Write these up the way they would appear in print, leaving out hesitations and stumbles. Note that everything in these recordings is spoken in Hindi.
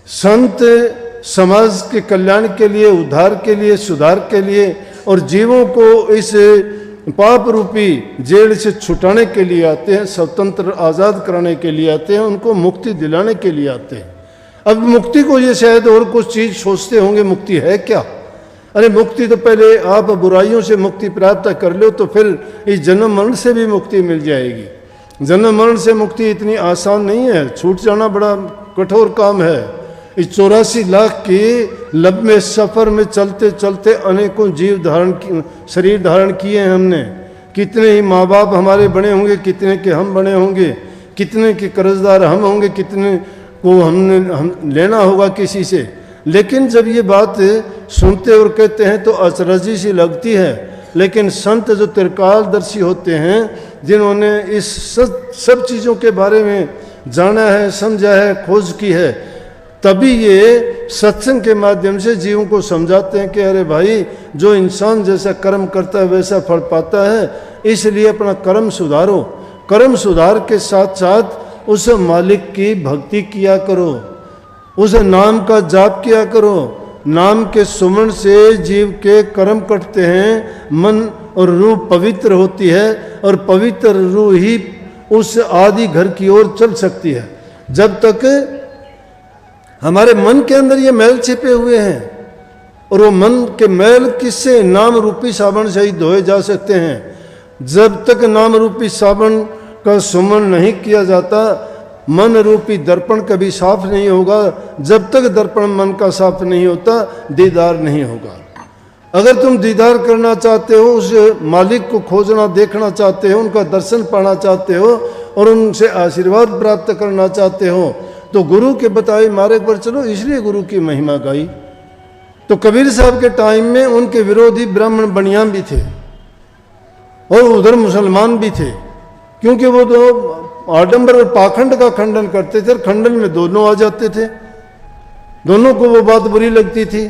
संत समाज के कल्याण के लिए, उद्धार के लिए, सुधार के लिए और जीवों को इस पाप रूपी जेल से छुटाने के लिए आते हैं, स्वतंत्र आज़ाद कराने के लिए आते हैं, उनको मुक्ति दिलाने के लिए आते हैं। अब मुक्ति को ये शायद और कुछ चीज़ सोचते होंगे, मुक्ति है क्या? अरे मुक्ति तो पहले आप बुराइयों से मुक्ति प्राप्त कर लो तो फिर इस जन्म मरण से भी मुक्ति मिल जाएगी। जन्म मरण से मुक्ति इतनी आसान नहीं है, छूट जाना बड़ा कठोर काम है। इस 84 लाख की लंबे सफ़र में चलते चलते अनेकों शरीर धारण किए हैं हमने। कितने ही माँ बाप हमारे बने होंगे, कितने के हम बने होंगे, कितने के कर्जदार हम होंगे, कितने को हम लेना होगा किसी से। लेकिन जब ये बात सुनते और कहते हैं तो अचरजी सी लगती है। लेकिन संत जो त्रिकालदर्शी होते हैं, जिन्होंने इस सब चीज़ों के बारे में जाना है, समझा है, खोज की है, तभी ये सत्संग के माध्यम से जीवों को समझाते हैं कि अरे भाई, जो इंसान जैसा कर्म करता है वैसा फल पाता है, इसलिए अपना कर्म सुधारो। कर्म सुधार के साथ साथ उस मालिक की भक्ति किया करो, उस नाम का जाप किया करो। नाम के सुमरण से जीव के कर्म कटते हैं, मन और रूह पवित्र होती है और पवित्र रूह ही उस आदि घर की ओर चल सकती है। जब तक हमारे मन के अंदर ये मैल छिपे हुए हैं, और वो मन के मैल किससे? नाम रूपी साबुन से ही धोए जा सकते हैं। जब तक नाम रूपी साबुन का सुमन नहीं किया जाता, मन रूपी दर्पण कभी साफ नहीं होगा। जब तक दर्पण मन का साफ नहीं होता, दीदार नहीं होगा। अगर तुम दीदार करना चाहते हो, उस मालिक को खोजना देखना चाहते हो, उनका दर्शन पाना चाहते हो और उनसे आशीर्वाद प्राप्त करना चाहते हो, तो गुरु के बताए मार्ग पर चलो। इसलिए गुरु की महिमा गाई। तो कबीर साहब के टाइम में उनके विरोधी ब्राह्मण बनियां भी थे और उधर मुसलमान भी थे, क्योंकि वो तो आडंबर और पाखंड का खंडन करते थे। खंडन में दोनों आ जाते थे, दोनों को वो बात बुरी लगती थी,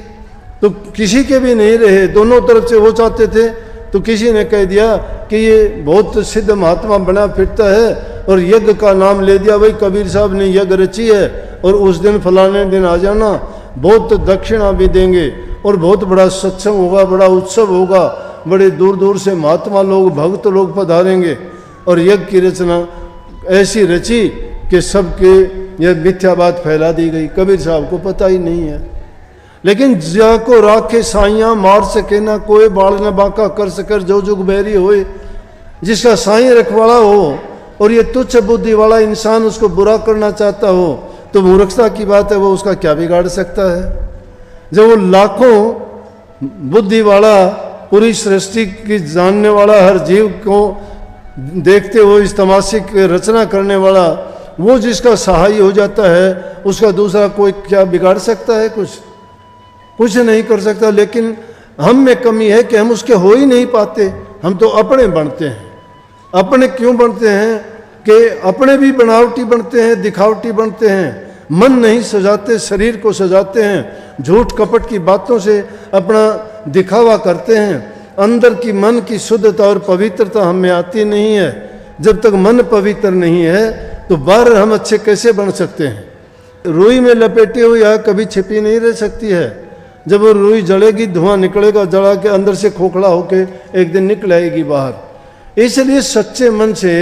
तो किसी के भी नहीं रहे, दोनों तरफ से वो चाहते थे। तो किसी ने कह दिया कि ये बहुत सिद्ध महात्मा बना फिरता है और यज्ञ का नाम ले दिया, भाई कबीर साहब ने यज्ञ रची है और उस दिन फलाने दिन आ जाना, बहुत दक्षिणा भी देंगे और बहुत बड़ा सत्संग होगा, बड़ा उत्सव होगा, बड़े दूर दूर से महात्मा लोग, भक्त लोग पधारेंगे। और यज्ञ की रचना ऐसी रची कि सबके यह मिथ्या बात फैला दी गई। कबीर साहब को पता ही नहीं है। लेकिन जाको राखे साइयाँ मार सके ना कोई, बाल न बाका कर सकर जो जुग बैरी होए। जिसका साई रखवाला हो और ये तुच्छ बुद्धि वाला इंसान उसको बुरा करना चाहता हो, तो मूर्खता की बात है, वो उसका क्या बिगाड़ सकता है? जब वो लाखों बुद्धि वाला, पूरी सृष्टि की जानने वाला, हर जीव को देखते हुए इस तमाशे की रचना करने वाला, वो जिसका सहाय हो जाता है, उसका दूसरा कोई क्या बिगाड़ सकता है? कुछ नहीं कर सकता। लेकिन हम में कमी है कि हम उसके हो ही नहीं पाते। हम तो अपने बनते हैं। अपने क्यों बनते हैं? कि अपने भी बनावटी बनते हैं, दिखावटी बनते हैं। मन नहीं सजाते, शरीर को सजाते हैं, झूठ कपट की बातों से अपना दिखावा करते हैं। अंदर की मन की शुद्धता और पवित्रता हम में आती नहीं है। जब तक मन पवित्र नहीं है तो बाहर हम अच्छे कैसे बन सकते हैं? रुई में लपेटी हुई आग कभी छिपी नहीं रह सकती है। जब वो रुई जलेगी, धुआं निकलेगा, जला के अंदर से खोखला होके एक दिन निकल आएगी बाहर। इसलिए सच्चे मन से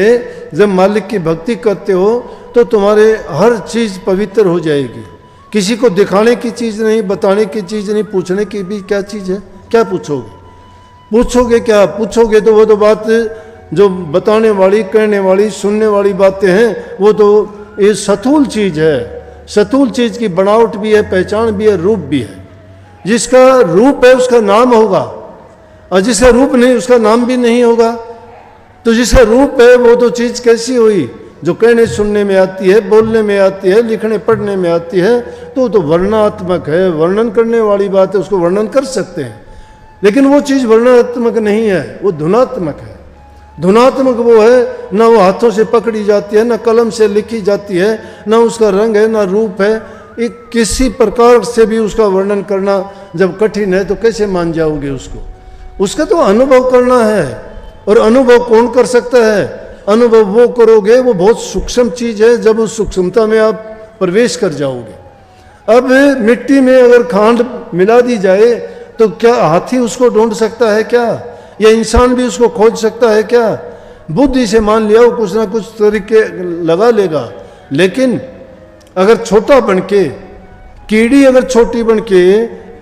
जब मालिक की भक्ति करते हो तो तुम्हारे हर चीज़ पवित्र हो जाएगी। किसी को दिखाने की चीज़ नहीं, बताने की चीज़ नहीं, पूछने की भी क्या चीज़ है? क्या पूछोगे? क्या पूछोगे? तो वो तो बात जो बताने वाली, कहने वाली, सुनने वाली बातें हैं, वो तो ये सतूल चीज़ है। सतूल चीज़ की बनावट भी है, पहचान भी है, रूप भी है। जिसका रूप है उसका नाम होगा, और जिसका रूप नहीं उसका नाम भी नहीं होगा। तो जिसका रूप है वो तो चीज़ कैसी हुई? जो कहने सुनने में आती है, बोलने में आती है, लिखने पढ़ने में आती है, तो वर्णनात्मक है, वर्णन करने वाली बात है, उसको वर्णन कर सकते हैं। लेकिन वो चीज़ वर्णनात्मक नहीं है, वो धुनात्मक है। धुनात्मक वो है, ना वो हाथों से पकड़ी जाती है, ना कलम से लिखी जाती है, ना उसका रंग है, ना रूप है। एक किसी प्रकार से भी उसका वर्णन करना जब कठिन है तो कैसे मान जाओगे उसको? उसका तो अनुभव करना है। और अनुभव कौन कर सकता है? अनुभव वो करोगे, वो बहुत सूक्ष्म चीज़ है। जब उस सूक्ष्मता में आप प्रवेश कर जाओगे, अब मिट्टी में अगर खांड मिला दी जाए तो क्या हाथी उसको ढूंढ सकता है क्या, या इंसान भी उसको खोज सकता है क्या? बुद्धि से मान लिया वो कुछ ना कुछ तरीके लगा लेगा, लेकिन अगर छोटा बनके, कीड़ी अगर छोटी बनके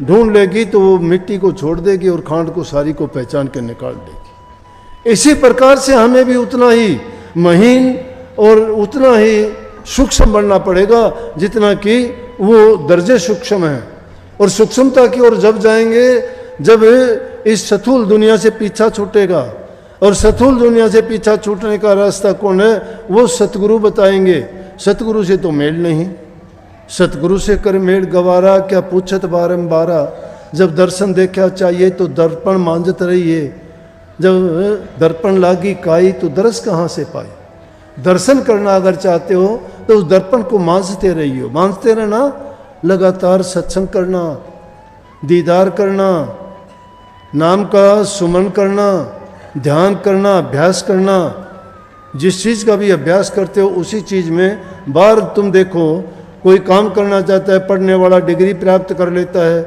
ढूंढ लेगी तो वो मिट्टी को छोड़ देगी और खांड को सारी को पहचान कर निकाल देगी। इसी प्रकार से हमें भी उतना ही महीन और उतना ही सूक्ष्म बनना पड़ेगा जितना कि वो दर्जे सूक्ष्म है। और सूक्ष्मता की ओर जब जाएंगे, जब इस स्थूल दुनिया से पीछा छूटेगा, और स्थूल दुनिया से पीछा छूटने का रास्ता कौन है, वो सतगुरु बताएंगे। सतगुरु से तो मेल नहीं, सतगुरु से कर मेल गवारा, क्या पूछत बारंबारा। जब दर्शन देखा चाहिए तो दर्पण मांझत रहिए, जब दर्पण लागी काई तो दरस कहाँ से पाई। दर्शन करना अगर चाहते हो तो उस दर्पण को मांझते रहिए, मांझते रहना, लगातार सत्संग करना, दीदार करना, नाम का सुमन करना, ध्यान करना, अभ्यास करना। जिस चीज़ का भी अभ्यास करते हो उसी चीज़ में बार तुम देखो, कोई काम करना चाहता है, पढ़ने वाला डिग्री प्राप्त कर लेता है,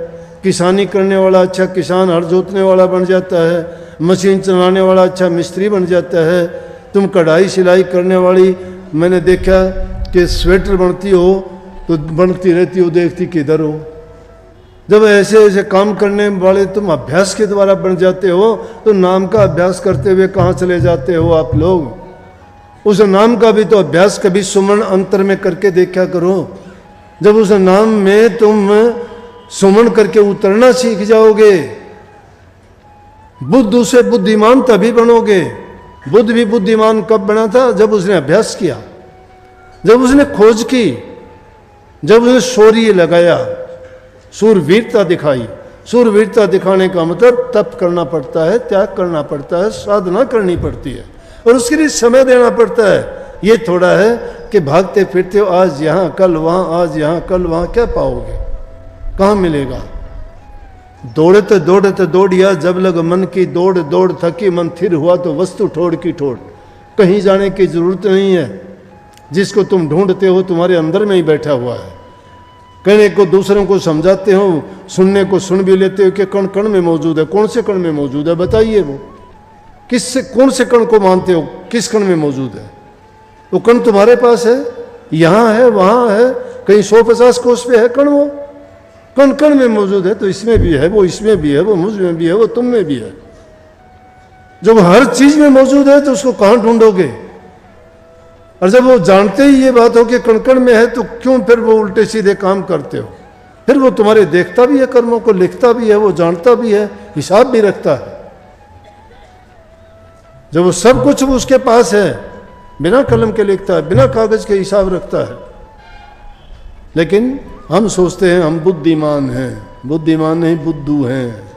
किसानी करने वाला अच्छा किसान, हर जोतने वाला बन जाता है, मशीन चलाने वाला अच्छा मिस्त्री बन जाता है। तुम कढ़ाई सिलाई करने वाली, मैंने देखा कि स्वेटर बनती हो तो बनती रहती हो, देखती किधर हो। जब ऐसे ऐसे काम करने वाले तुम अभ्यास के द्वारा बन जाते हो तो नाम का अभ्यास करते हुए कहाँ चले जाते हो आप लोग? उस नाम का भी तो अभ्यास कभी सुमन अंतर में करके देखा करो। जब उस नाम में तुम सुमन करके उतरना सीख जाओगे, बुद्ध से बुद्धिमान तभी बनोगे। बुद्ध भी बुद्धिमान कब बना था? जब उसने अभ्यास किया, जब उसने खोज की, जब उसने शौर्य लगाया, सूरवीरता दिखाई। सूरवीरता दिखाने का मतलब तप करना पड़ता है, त्याग करना पड़ता है, साधना करनी पड़ती है और उसके लिए समय देना पड़ता है। ये थोड़ा है कि भागते फिरते हो, आज यहाँ कल वहाँ, आज यहाँ कल वहाँ, क्या पाओगे? कहाँ मिलेगा? दौड़ते दौड़ते दौड़िया, जब लग मन की दौड़, दौड़ थकी मन थिर हुआ तो वस्तु ठोड़ की ठोड़। कहीं जाने की जरूरत नहीं है, जिसको तुम ढूंढते हो तुम्हारे अंदर में ही बैठा हुआ है। कहने को दूसरों को समझाते हो, सुनने को सुन भी लेते हो कि कण कण में मौजूद है। कौन से कण में मौजूद है बताइए? वो किससे, कौन से कण को मानते हो? किस कण में मौजूद है? वो कण तुम्हारे पास है, यहाँ है, वहाँ है, कहीं 150 कोस पे है कण। वो कण कण में मौजूद है, तो इसमें भी है, वो इसमें भी है, वो मुझ में भी है, वो तुम में भी है। जब हर चीज में मौजूद है तो उसको कहाँ ढूंढोगे? और जब वो जानते ही ये बात हो कि कण कण में है तो क्यों फिर वो उल्टे सीधे काम करते हो? फिर वो तुम्हारे देखता भी है, कर्मों को लिखता भी है, वो जानता भी है, हिसाब भी रखता है। जब वो सब कुछ उसके पास है, बिना कलम के लिखता है, बिना कागज के हिसाब रखता है। लेकिन हम सोचते हैं हम बुद्धिमान हैं। बुद्धिमान नहीं, बुद्धू हैं,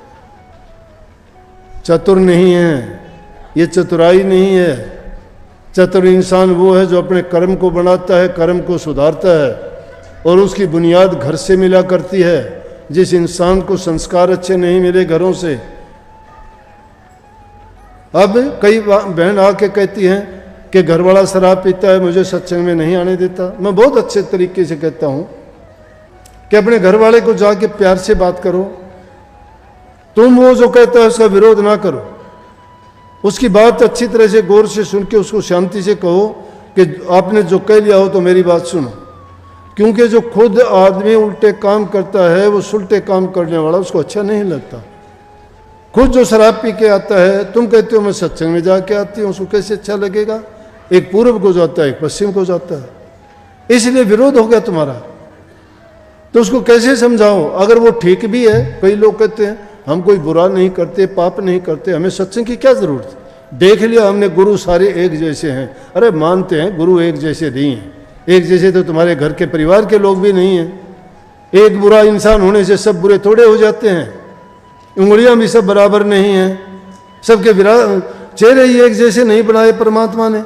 चतुर नहीं हैं। ये चतुराई नहीं है। चतुर इंसान वो है जो अपने कर्म को बनाता है, कर्म को सुधारता है, और उसकी बुनियाद घर से मिला करती है। जिस इंसान को संस्कार अच्छे नहीं मिले घरों से, अब कई बहन आके कहती हैं कि घरवाला शराब पीता है, मुझे सत्संग में नहीं आने देता। मैं बहुत अच्छे तरीके से कहता हूं कि अपने घरवाले को जाके प्यार से बात करो। तुम वो जो कहता है उसका विरोध ना करो, उसकी बात अच्छी तरह से गौर से सुन के उसको शांति से कहो कि आपने जो कह लिया हो तो मेरी बात सुनो। क्योंकि जो खुद आदमी उल्टे काम करता है, वो सुलटे काम करने वाला उसको अच्छा नहीं लगता। खुद जो शराब पी के आता है, तुम कहते हो मैं सत्संग में जाके आती हूँ, उसको कैसे अच्छा लगेगा? एक पूर्व को जाता है, एक पश्चिम को जाता है, इसलिए विरोध हो गया तुम्हारा। तो उसको कैसे समझाओ? अगर वो ठीक भी है, कई लोग कहते हैं हम कोई बुरा नहीं करते, पाप नहीं करते, हमें सत्संग की क्या जरूरत है? देख लिया हमने गुरु सारे एक जैसे हैं। अरे मानते हैं गुरु एक जैसे नहीं हैं। एक जैसे तो तुम्हारे घर के परिवार के लोग भी नहीं हैं। एक बुरा इंसान होने से सब बुरे थोड़े हो जाते हैं। उंगलियां भी सब बराबर नहीं हैं, सबके चेहरे ही एक जैसे नहीं बनाए परमात्मा ने।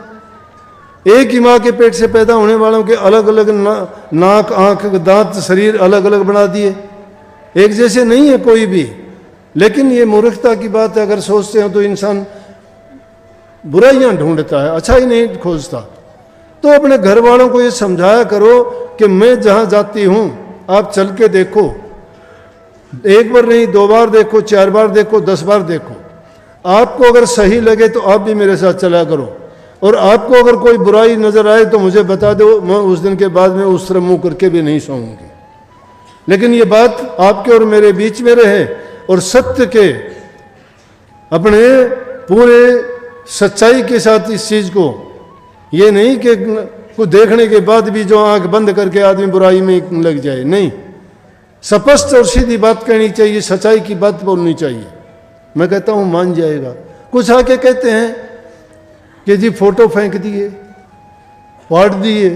एक ही माँ के पेट से पैदा होने वालों के अलग अलग नाक, आंख, दांत, शरीर अलग अलग बना दिए। एक जैसे नहीं है कोई भी। लेकिन ये मूर्खता की बात है। अगर सोचते हैं तो इंसान बुराइयां ढूंढता है, अच्छा ही नहीं खोजता। तो अपने घर वालों को ये समझाया करो कि मैं जहां जाती हूं आप चल के देखो, एक बार नहीं, 2 बार देखो, 4 बार देखो, 10 बार देखो। आपको अगर सही लगे तो आप भी मेरे साथ चला करो, और आपको अगर कोई बुराई नजर आए तो मुझे बता दो, मैं उस दिन के बाद में उस तरह मुंह करके भी नहीं सोऊंगी। लेकिन ये बात आपके और मेरे बीच में रहे, और सत्य के अपने पूरे सच्चाई के साथ इस चीज को, ये नहीं कि कुछ देखने के बाद भी जो आंख बंद करके आदमी बुराई में लग जाए, नहीं, स्पष्ट और सीधी बात कहनी चाहिए, सच्चाई की बात बोलनी चाहिए। मैं कहता हूं मान जाएगा। कुछ आके कहते हैं कि जी फोटो फेंक दिए, फाड़ दिए,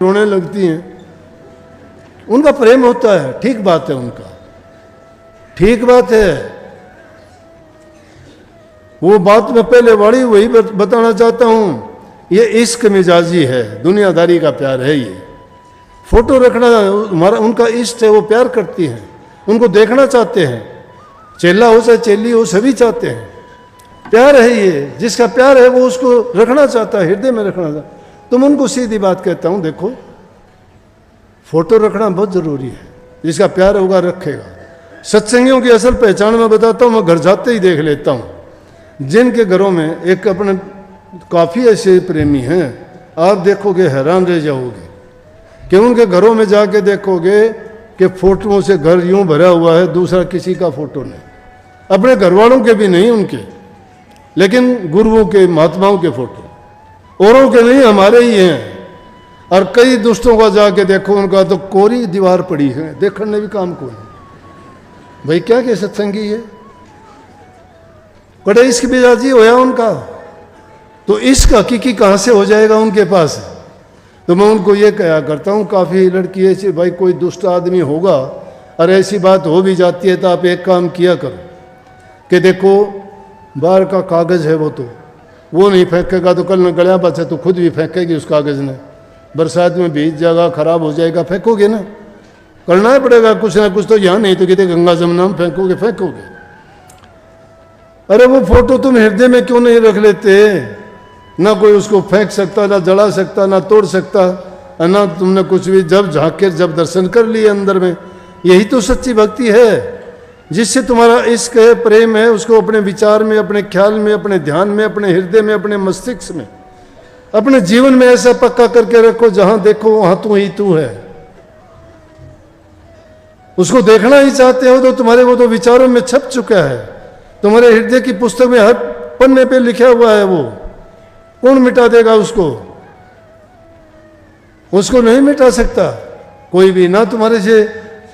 रोने लगती हैं। उनका प्रेम होता है, ठीक बात है, उनका ठीक बात है। वो बात मैं पहले वाली वही बताना चाहता हूं, ये इश्क मिजाजी है, दुनियादारी का प्यार है। ये फोटो रखना हमारा, उनका इष्ट है, वो प्यार करती हैं, उनको देखना चाहते हैं, चेला हो चाहे चेली हो, सभी चाहते हैं। प्यार है ये, जिसका प्यार है वो उसको रखना चाहता है, हृदय में रखना चाहता है। तुम उनको सीधी बात कहता हूं, देखो फोटो रखना बहुत जरूरी है, जिसका प्यार होगा रखेगा। सत्संगियों की असल पहचान मैं बताता हूं, मैं घर जाते ही देख लेता हूं। जिनके घरों में एक अपने काफ़ी ऐसे प्रेमी हैं, आप देखोगे हैरान रह जाओगे कि उनके घरों में जाके देखोगे कि फोटोओं से घर यूं भरा हुआ है, दूसरा किसी का फोटो नहीं, अपने घर वालों के भी नहीं उनके, लेकिन गुरुओं के, महात्माओं के फोटो, औरों के नहीं, हमारे ही हैं। और कई दोस्तों का जाके देखो, उनका तो कोरी दीवार पड़ी है, देखने भी काम को नहीं। भाई क्या के सत्संगी है, बड़े इश्क मिजाजी होया उनका, तो इश्क हकीकी कहाँ से हो जाएगा उनके पास। तो मैं उनको ये कहा करता हूँ, काफ़ी लड़की ऐसी, भाई कोई दुष्ट आदमी होगा और ऐसी बात हो भी जाती है तो आप एक काम किया करो कि देखो बाहर का कागज़ है, वो नहीं फेंकेगा तो कल न गलिया बचा तो खुद भी फेंकेगी उस कागज़ ने, बरसात में भीज जाएगा, खराब हो जाएगा, फेंकोगे ना, करना ही पड़ेगा कुछ ना कुछ। तो यहाँ नहीं तो कहते गंगा जमुना में फेंकोगे। अरे वो फोटो तुम हृदय में क्यों नहीं रख लेते? ना कोई उसको फेंक सकता, ना जला सकता, ना तोड़ सकता, ना तुमने कुछ भी, जब झांके जब दर्शन कर लिए अंदर में। यही तो सच्ची भक्ति है, जिससे तुम्हारा इश्क है, प्रेम है, उसको अपने विचार में, अपने ख्याल में, अपने ध्यान में, अपने हृदय में, अपने मस्तिष्क में, अपने जीवन में ऐसा पक्का करके रखो, जहां देखो वहां तू ही तू है। उसको देखना ही चाहते हो तो तुम्हारे वो तो विचारों में छप चुका है, तुम्हारे हृदय की पुस्तक में हर पन्ने पे लिखा हुआ है। वो कौन मिटा देगा उसको? उसको नहीं मिटा सकता कोई भी, ना तुम्हारे से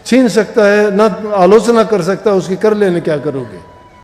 छीन सकता है, ना आलोचना कर सकता उसकी, कर लेने क्या करोगे।